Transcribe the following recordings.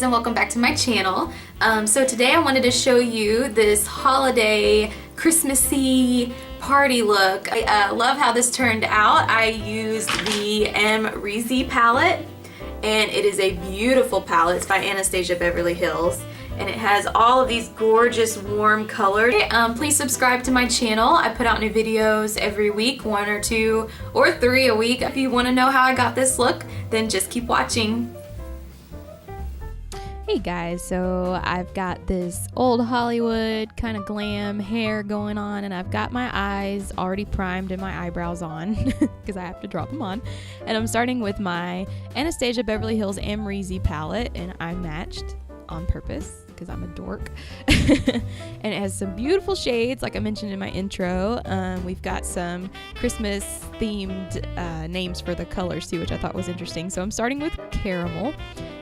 guys, and welcome back to my channel. So today I wanted to show you this holiday Christmassy party look. I love how this turned out. I used the Amrezy palette, and it is a beautiful palette. It's by Anastasia Beverly Hills, and it has all of these gorgeous warm colors. Please subscribe to my channel. I put out new videos every week, 1 or 2 or 3 a week. If you want to know how I got this look, then just keep watching. Hey guys, so I've got this old Hollywood kind of glam hair going on, and I've got my eyes already primed and my eyebrows on because I have to drop them on. And I'm starting with my Anastasia Beverly Hills Amrezy palette, and I matched on purpose because I'm a dork. And it has some beautiful shades like I mentioned in my intro. We've got some Christmas themed names for the colors too, which I thought was interesting. So I'm starting with Caramel,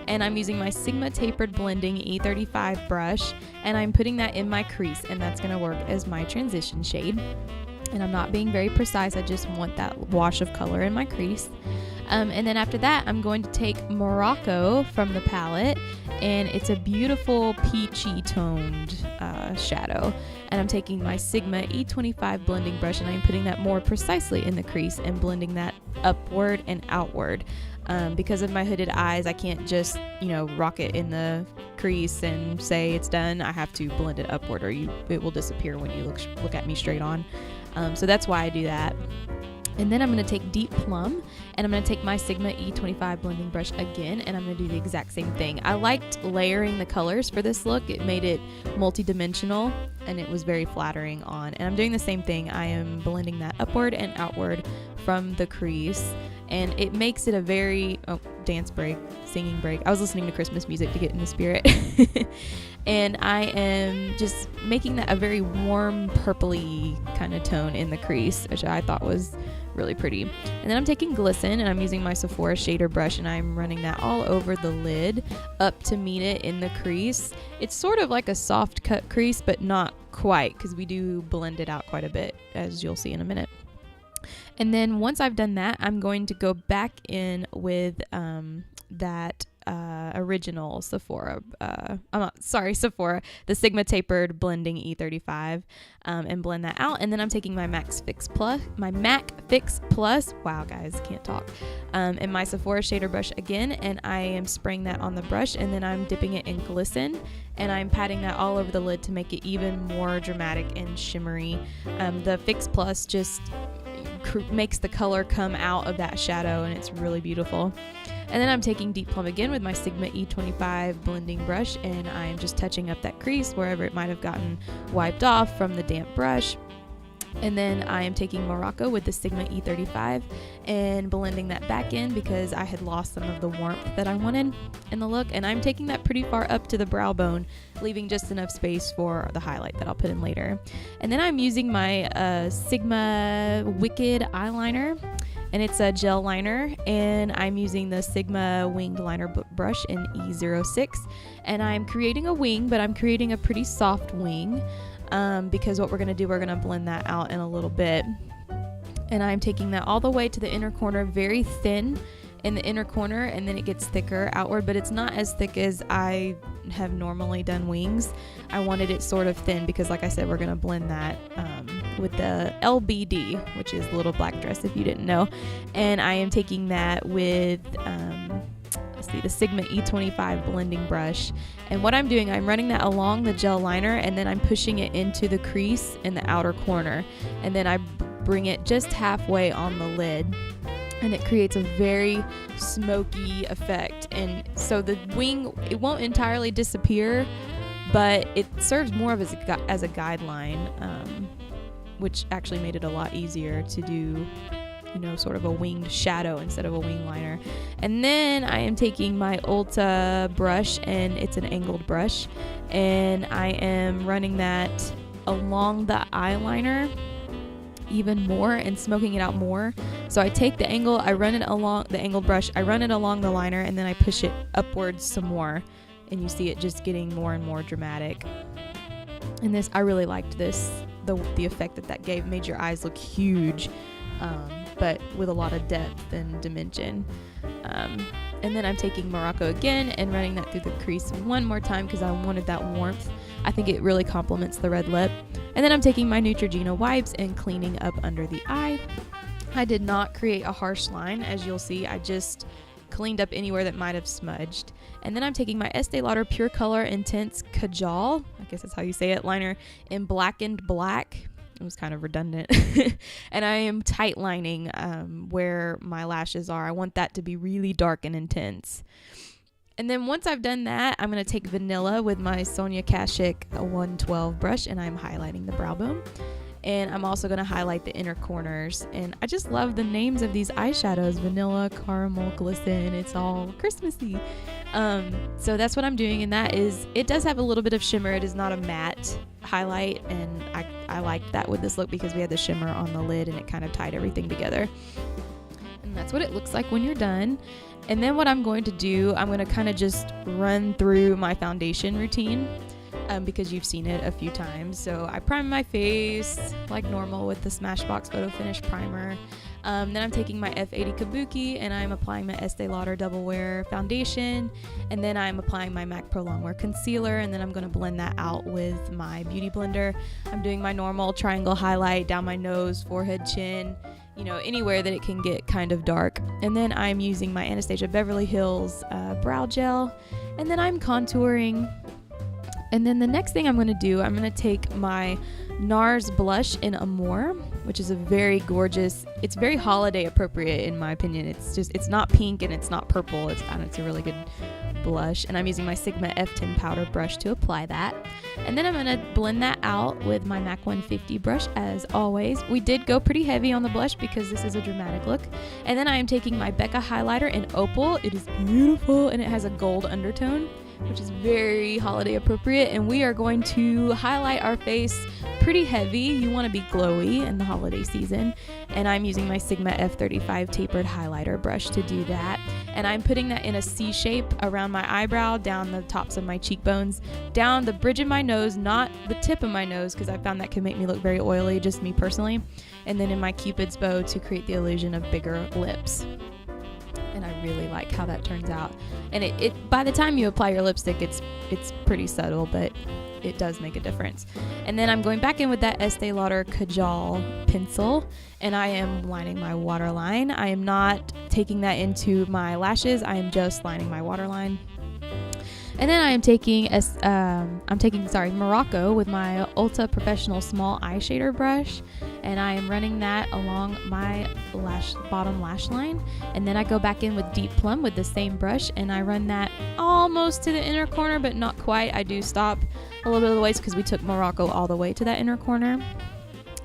and I'm using my Sigma Tapered Blending E35 brush, and I'm putting that in my crease, and that's going to work as my transition shade. And I'm not being very precise, I just want that wash of color in my crease. And then after that, I'm going to take Morocco from the palette, and it's a beautiful peachy toned shadow. And I'm taking my Sigma E25 blending brush, and I'm putting that more precisely in the crease and blending that upward and outward. Because of my hooded eyes, I can't just, rock it in the crease and say it's done. I have to blend it upward, or it will disappear when you look at me straight on. So that's why I do that. And then I'm going to take Deep Plum, and I'm going to take my Sigma E25 blending brush again, and I'm going to do the exact same thing. I liked layering the colors for this look. It made it multi-dimensional, and it was very flattering on. And I'm doing the same thing. I am blending that upward and outward from the crease, and it makes it a very dance break, singing break. I was listening to Christmas music to get in the spirit. And I am just making that a very warm purpley kind of tone in the crease, which I thought was really pretty. And then I'm taking Glisten, and I'm using my Sephora shader brush, and I'm running that all over the lid up to meet it in the crease. It's sort of like a soft cut crease, but not quite, because we do blend it out quite a bit, as you'll see in a minute. And then once I've done that, I'm going to go back in with that original Sephora, Sephora, the Sigma Tapered Blending E35, and blend that out. And then I'm taking my MAC Fix Plus, wow guys, can't talk, and my Sephora shader brush again, and I am spraying that on the brush, and then I'm dipping it in Glisten, and I'm patting that all over the lid to make it even more dramatic and shimmery. The Fix Plus just makes the color come out of that shadow, and it's really beautiful. And then I'm taking Deep Plum again with my Sigma E25 blending brush, and I'm just touching up that crease wherever it might have gotten wiped off from the damp brush. And then I am taking Morocco with the Sigma E35 and blending that back in because I had lost some of the warmth that I wanted in the look. And I'm taking that pretty far up to the brow bone, leaving just enough space for the highlight that I'll put in later. And then I'm using my Sigma Wicked eyeliner, and it's a gel liner, and I'm using the Sigma winged liner brush in E06, and I'm creating a wing, but I'm creating a pretty soft wing, because what we're going to do, we're going to blend that out in a little bit. And I'm taking that all the way to the inner corner, very thin in the inner corner, and then it gets thicker outward, but it's not as thick as I have normally done wings. I wanted it sort of thin because, like I said, we're going to blend that with the LBD, which is Little Black Dress if you didn't know. And I am taking that with the Sigma E25 blending brush, and what I'm doing, I'm running that along the gel liner, and then I'm pushing it into the crease in the outer corner, and then I bring it just halfway on the lid, and it creates a very smoky effect. And so the wing, it won't entirely disappear, but it serves more of as a guideline, which actually made it a lot easier to do, sort of a winged shadow instead of a wing liner. And then I am taking my Ulta brush, and it's an angled brush, and I am running that along the eyeliner even more and smoking it out more. So I take the angle, I run it along the angled brush, I run it along the liner, and then I push it upwards some more, and you see it just getting more and more dramatic. And this, I really liked this, the effect that gave, made your eyes look huge. but with a lot of depth and dimension. And then I'm taking Morocco again and running that through the crease one more time because I wanted that warmth. I think it really complements the red lip. And then I'm taking my Neutrogena wipes and cleaning up under the eye. I did not create a harsh line, as you'll see. I just cleaned up anywhere that might have smudged. And then I'm taking my Estee Lauder Pure Color Intense Kajal, I guess that's how you say it, liner in Blackened Black. It was kind of redundant. And I am tight lining where my lashes are. I want that to be really dark and intense. And then once I've done that, I'm going to take Vanilla with my Sonia Kashuk 112 brush, and I'm highlighting the brow bone. And I'm also going to highlight the inner corners. And I just love the names of these eyeshadows. Vanilla, Caramel, Glisten. It's all Christmassy. So that's what I'm doing. And that is, it does have a little bit of shimmer. It is not a matte highlight. And I liked that with this look because we had the shimmer on the lid and it kind of tied everything together. And that's what it looks like when you're done. And then what I'm going to do, I'm going to kind of just run through my foundation routine. Because you've seen it a few times. So I prime my face like normal with the Smashbox Photo Finish Primer. Then I'm taking my F80 Kabuki and I'm applying my Estee Lauder Doublewear Foundation. And then I'm applying my MAC Pro Longwear Concealer. And then I'm going to blend that out with my Beauty Blender. I'm doing my normal triangle highlight down my nose, forehead, chin, you know, anywhere that it can get kind of dark. And then I'm using my Anastasia Beverly Hills brow gel. And then I'm contouring. And then the next thing I'm going to do, I'm going to take my Nars blush in Amour, which is a very gorgeous, it's very holiday appropriate in my opinion. It's not pink and it's not purple. It's a really good blush. And I'm using my Sigma F10 powder brush to apply that. And then I'm going to blend that out with my MAC 150 brush as always. We did go pretty heavy on the blush because this is a dramatic look. And then I am taking my Becca highlighter in Opal. It is beautiful and it has a gold undertone, which is very holiday appropriate, and we are going to highlight our face pretty heavy. You want to be glowy in the holiday season, and I'm using my Sigma F35 tapered highlighter brush to do that, and I'm putting that in a C shape around my eyebrow, down the tops of my cheekbones, down the bridge of my nose, not the tip of my nose because I found that can make me look very oily, just me personally, and then in my Cupid's bow to create the illusion of bigger lips. And I really like how that turns out. And it by the time you apply your lipstick, it's pretty subtle, but it does make a difference. And then I'm going back in with that Estee Lauder Kajal pencil, and I am lining my waterline. I am not taking that into my lashes. I am just lining my waterline. And then I am taking Morocco with my Ulta Professional Small Eye Shader brush, and I am running that along my bottom lash line. And then I go back in with Deep Plum with the same brush, and I run that almost to the inner corner, but not quite. I do stop a little bit of the ways because we took Morocco all the way to that inner corner.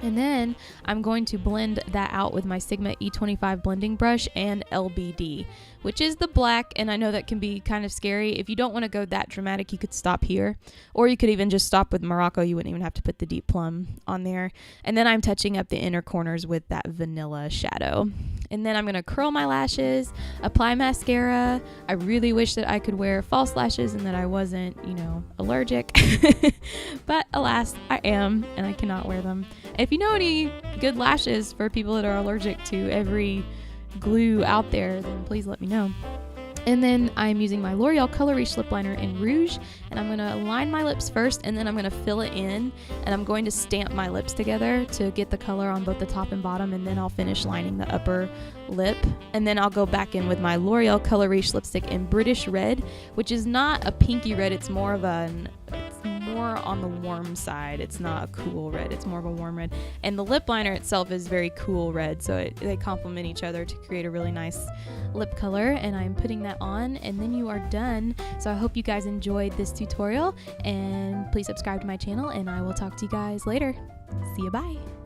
And then I'm going to blend that out with my Sigma E25 blending brush and LBD, which is the black, and I know that can be kind of scary. If you don't want to go that dramatic, you could stop here, or you could even just stop with Morocco. You wouldn't even have to put the Deep Plum on there. And then I'm touching up the inner corners with that vanilla shadow. And then I'm going to curl my lashes, apply mascara. I really wish that I could wear false lashes and that I wasn't, allergic. But alas, I am, and I cannot wear them. If you know any good lashes for people that are allergic to every glue out there, then please let me know. And then I'm using my L'Oreal Color Riche lip liner in Rouge, and I'm going to line my lips first, and then I'm going to fill it in, and I'm going to stamp my lips together to get the color on both the top and bottom, and then I'll finish lining the upper lip. And then I'll go back in with my L'Oreal Color Riche lipstick in British Red, which is not a pinky red, it's more on the warm side. It's not a cool red, it's more of a warm red. And the lip liner itself is very cool red, so they complement each other to create a really nice lip color. And I'm putting that on, and then you are done. So I hope you guys enjoyed this tutorial, and please subscribe to my channel, and I will talk to you guys later. See you, bye.